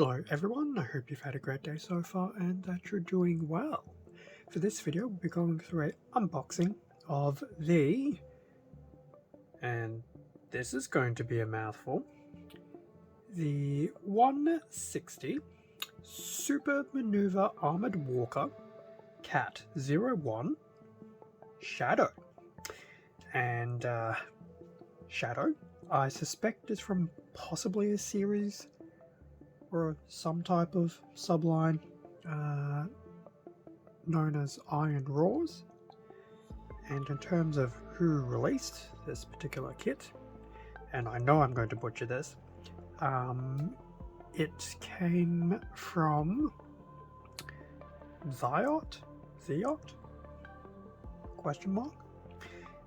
Hello everyone, I hope you've had a great day so far and that you're doing well. For this video we'll be going through an unboxing of and this is going to be a mouthful, the 160 Super Maneuver Armored Walker Cat 01 Shadow. And Shadow, I suspect, is from possibly a series or some type of subline known as Iron Raws. And in terms of who released this particular kit, and I know I'm going to butcher this, it came from Ziot? Question mark?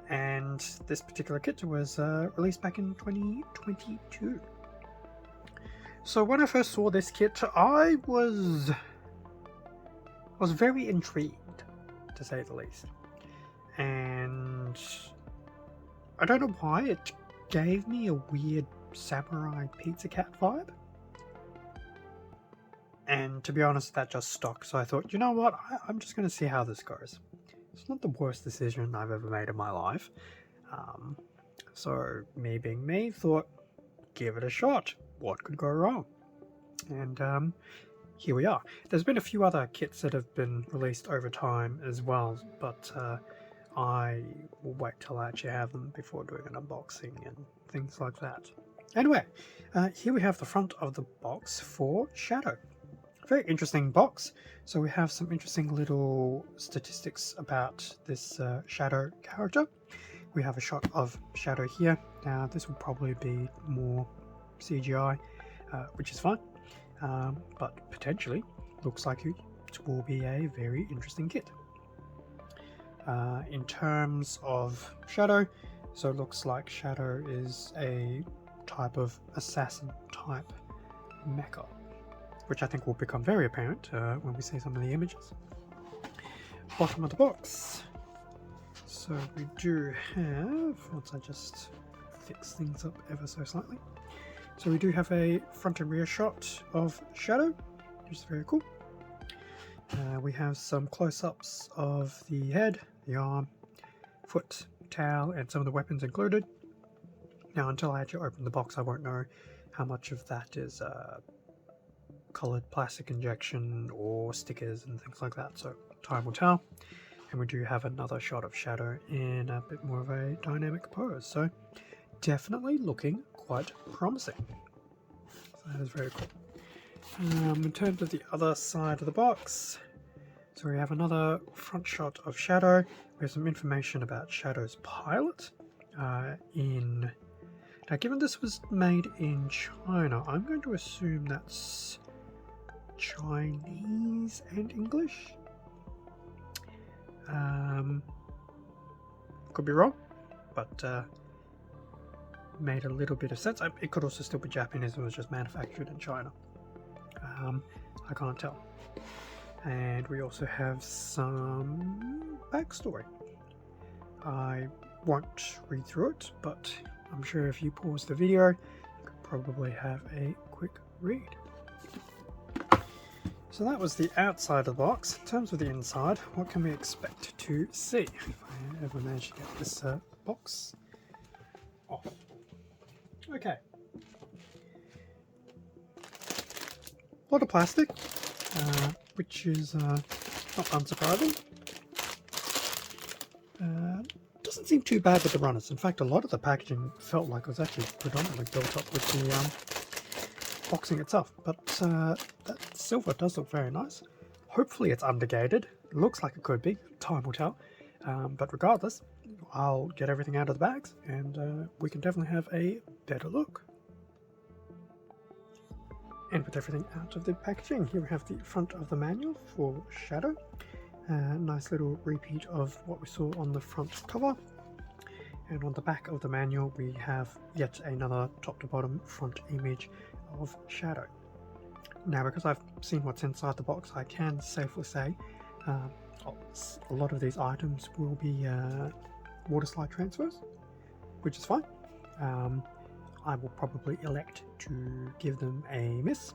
And this particular kit was released back in 2022. So when I first saw this kit, I was very intrigued, to say the least. And I don't know why, it gave me a weird Samurai Pizza Cat vibe. And to be honest, that just stuck. So I thought, you know what, I'm just going to see how this goes. It's not the worst decision I've ever made in my life. So me being me, thought, give it a shot. What could go wrong? And here we are. There's been a few other kits that have been released over time as well, but I will wait till I actually have them before doing an unboxing and things like that. Anyway, here we have the front of the box for Shadow. Very interesting box. So we have some interesting little statistics about this Shadow character. We have a shot of Shadow here. Now this will probably be more CGI, which is fine, but potentially looks like it will be a very interesting kit. In terms of Shadow, so it looks like Shadow is a type of assassin type mecha, which I think will become very apparent when we see some of the images. Bottom of the box. So we do have, once I just fix things up ever so slightly. So we do have a front and rear shot of Shadow, which is very cool. We have some close-ups of the head, the arm, foot, tail, and some of the weapons included. Now, until I actually open the box, I won't know how much of that is coloured plastic injection or stickers and things like that, so time will tell. And we do have another shot of Shadow in a bit more of a dynamic pose, so definitely looking quite promising. So that is very cool. In terms of the other side of the box, so we have another front shot of Shadow. We have some information about Shadow's pilot. Now, given this was made in China, I'm going to assume that's Chinese and English. Could be wrong, but made a little bit of sense. It could also still be Japanese and was just manufactured in China. I can't tell. And we also have some backstory. I won't read through it, but I'm sure if you pause the video, you could probably have a quick read. So that was the outside of the box. In terms of the inside, what can we expect to see if I ever manage to get this box off? Okay. A lot of plastic, which is not unsurprising. Doesn't seem too bad with the runners. In fact, a lot of the packaging felt like it was actually predominantly built up with the boxing itself. But that silver does look very nice. Hopefully it's undergated. It looks like it could be. Time will tell. But regardless, I'll get everything out of the bags and we can definitely have a better look. And with everything out of the packaging, here we have the front of the manual for Shadow. Nice little repeat of what we saw on the front cover. And on the back of the manual, we have yet another top to bottom front image of Shadow. Now, because I've seen what's inside the box, I can safely say a lot of these items will be water slide transfers, which is fine. I will probably elect to give them a miss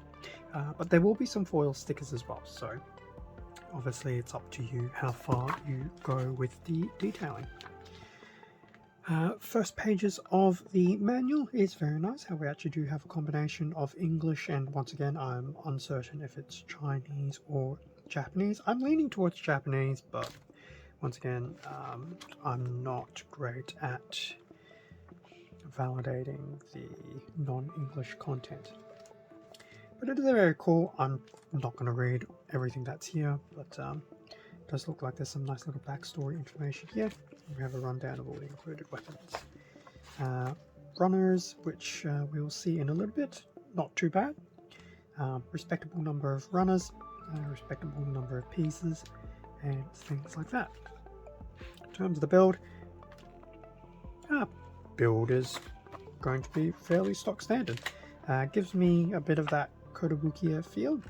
But there will be some foil stickers as well, so obviously it's up to you how far you go with the detailing. First pages of the manual is very nice, how we actually do have a combination of English, and once again I'm uncertain if it's Chinese or Japanese. I'm leaning towards Japanese, but once again I'm not great at validating the non-English content. But it is very cool. I'm not going to read everything that's here, but it does look like there's some nice little backstory information here. We have a rundown of all the included weapons. Runners, which we will see in a little bit, not too bad. Respectable number of runners, respectable number of pieces, and things like that. In terms of the build is going to be fairly stock standard. Gives me a bit of that Kotobukiya feel,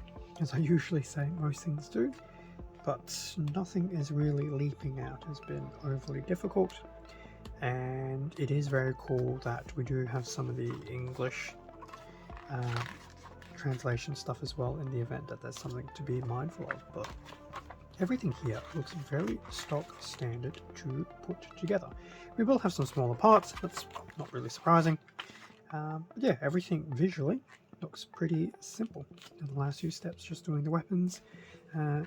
as I usually say most things do, but nothing is really leaping out has been overly difficult, and it is very cool that we do have some of the English translation stuff as well, in the event that there's something to be mindful of. But everything here looks very stock standard to put together. We will have some smaller parts, that's not really surprising. But yeah, everything visually looks pretty simple. And the last few steps, just doing the weapons,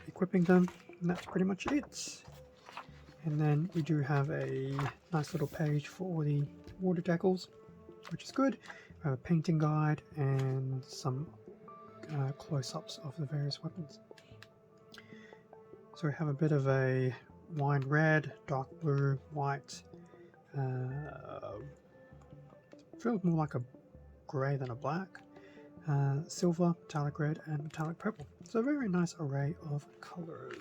equipping them, and that's pretty much it. And then we do have a nice little page for all the water decals, which is good. A painting guide and some close-ups of the various weapons. So we have a bit of a wine red, dark blue, white, feels more like a grey than a black, silver, metallic red, and metallic purple. So a very nice array of colours.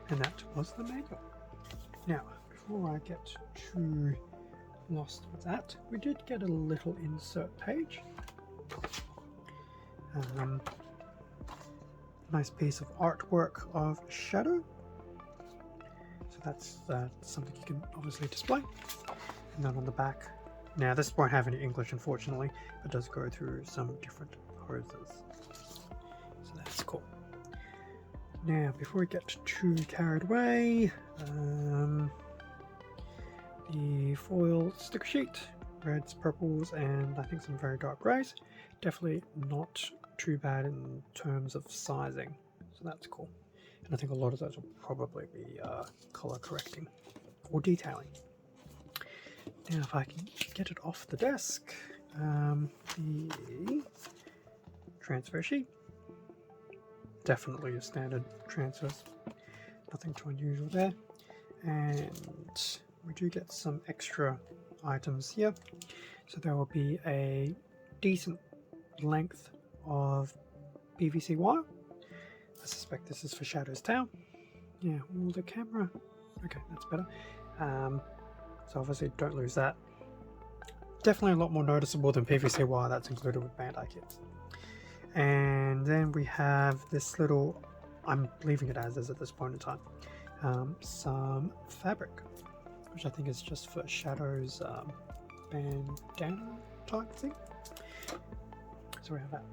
And that was the manual. Now, before I get too lost with that, we did get a little insert page. Nice piece of artwork of Shadow. So that's something you can obviously display. And then on the back, now this won't have any English unfortunately, but does go through some different poses. So that's cool. Now before we get too carried away, the foil sticker sheet, reds, purples, and I think some very dark greys. Definitely not too bad in terms of sizing, so that's cool. And I think a lot of those will probably be color correcting or detailing. Now if I can get it off the desk, the transfer sheet, definitely a standard transfers, nothing too unusual there. And we do get some extra items here, so there will be a decent length of PVC wire. I suspect this is for Shadow's tail. Yeah, all the camera, okay, that's better. So obviously don't lose that. Definitely a lot more noticeable than PVC wire that's included with Bandai kits. And then we have this little, I'm leaving it as is at this point in time, some fabric, which I think is just for Shadow's bandana type thing. So we have that.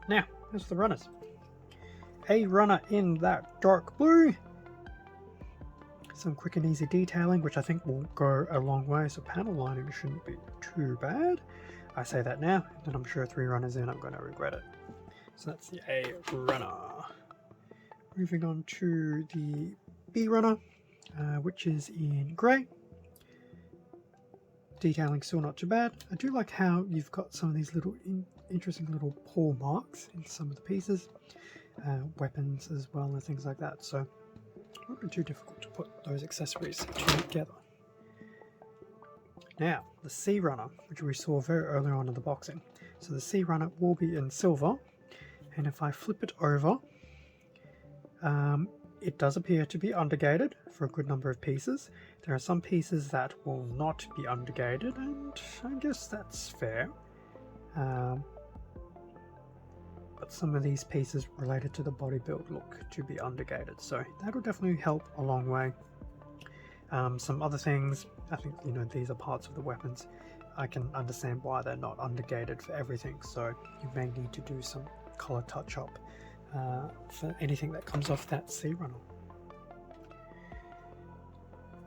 Now, here's the runners. A runner in that dark blue. Some quick and easy detailing, which I think will go a long way, so panel lining shouldn't be too bad. I say that now, and I'm sure 3 runners in I'm going to regret it. So that's the A runner. Moving on to the B runner, which is in grey. Detailing still not too bad. I do like how you've got some of these little interesting little paw marks in some of the pieces, weapons as well and things like that, so it won't be too difficult to put those accessories together. Now the C runner, which we saw very early on in the boxing. So the C runner will be in silver, and if I flip it over, it does appear to be undergated for a good number of pieces. There are some pieces that will not be undergated, and I guess that's fair. But some of these pieces related to the body build look to be undergated, so that will definitely help a long way. Some other things, I think, you know, these are parts of the weapons. I can understand why they're not undergated for everything, so you may need to do some color touch up for anything that comes off that C runner.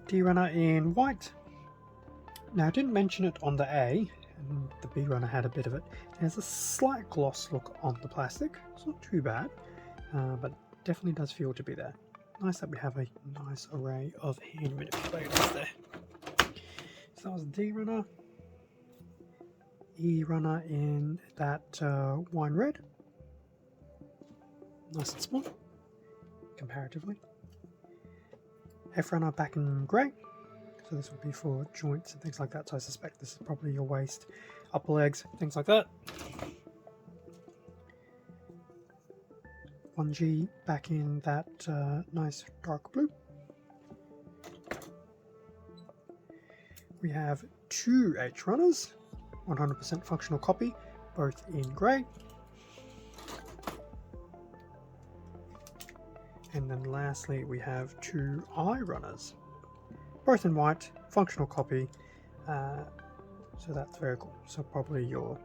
D runner in white. Now I didn't mention it on the A, and the B runner had a bit of it. There's a slight gloss look on the plastic. It's not too bad, but definitely does feel to be there. Nice that we have a nice array of hand manipulators there. So that was D runner. E runner in that wine red. Nice and small, comparatively. F runner back in grey. So this will be for joints and things like that. So I suspect this is probably your waist, upper legs, things like that. 1G back in that nice dark blue. We have two H runners, 100% functional copy, both in grey. And then lastly we have two I runners, both in white, functional copy. So that's very cool. So probably your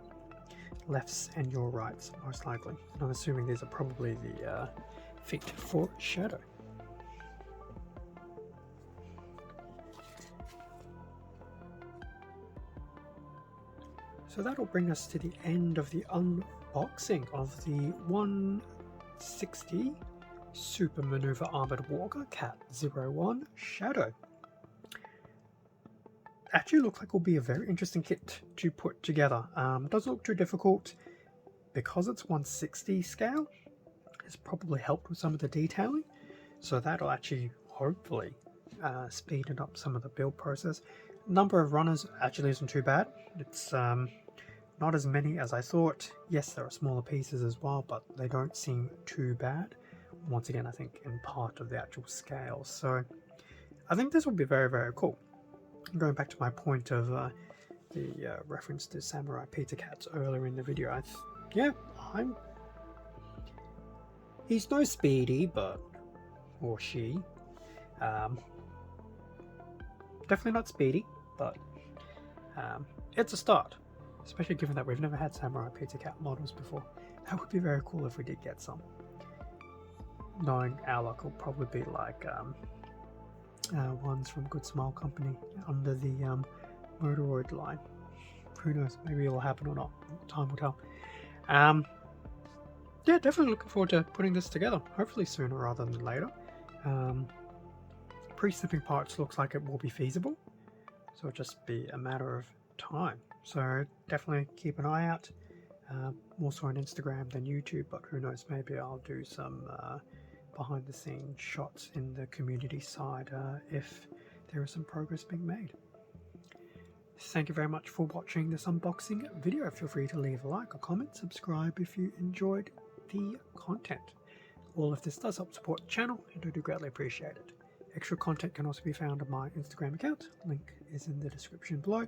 lefts and your rights, most likely. And I'm assuming these are probably the feet for Shadow. So that'll bring us to the end of the unboxing of the 160 Super Maneuver Armored Walker Cat 01 Shadow. Actually looks like it will be a very interesting kit to put together. Doesn't look too difficult because it's 160 scale. It's probably helped with some of the detailing, so that'll actually hopefully speed up some of the build process. Number of runners actually isn't too bad. It's not as many as I thought. Yes, there are smaller pieces as well, but they don't seem too bad. Once again, I think in part of the actual scale. So I think this will be very, very cool. Going back to my point of the reference to Samurai Pizza Cats earlier in the video, he's no Speedy, but, or she, definitely not Speedy, but it's a start, especially given that we've never had Samurai Pizza Cat models before. That would be very cool if we did get some. Knowing our luck will probably be like ones from Good Smile Company under the Motoroid line. Who knows, maybe it'll happen or not, time will tell. Yeah, definitely looking forward to putting this together, hopefully sooner rather than later. Pre-snipping parts looks like it will be feasible, so it'll just be a matter of time. So definitely keep an eye out, more so on Instagram than YouTube, but who knows, maybe I'll do some behind the scenes shots in the community side if there is some progress being made. Thank you very much for watching this unboxing video. Feel free to leave a like or comment, subscribe if you enjoyed the content. All of this does help support the channel and I do greatly appreciate it. Extra content can also be found on my Instagram account, link is in the description below.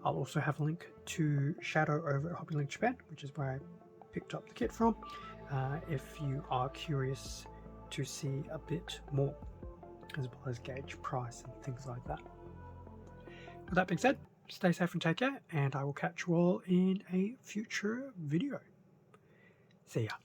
I'll also have a link to Shadow over at Hobbylink Japan, which is where I picked up the kit from, if you are curious to see a bit more, as well as gauge price and things like that. With that being said, stay safe and take care, and I will catch you all in a future video. See ya.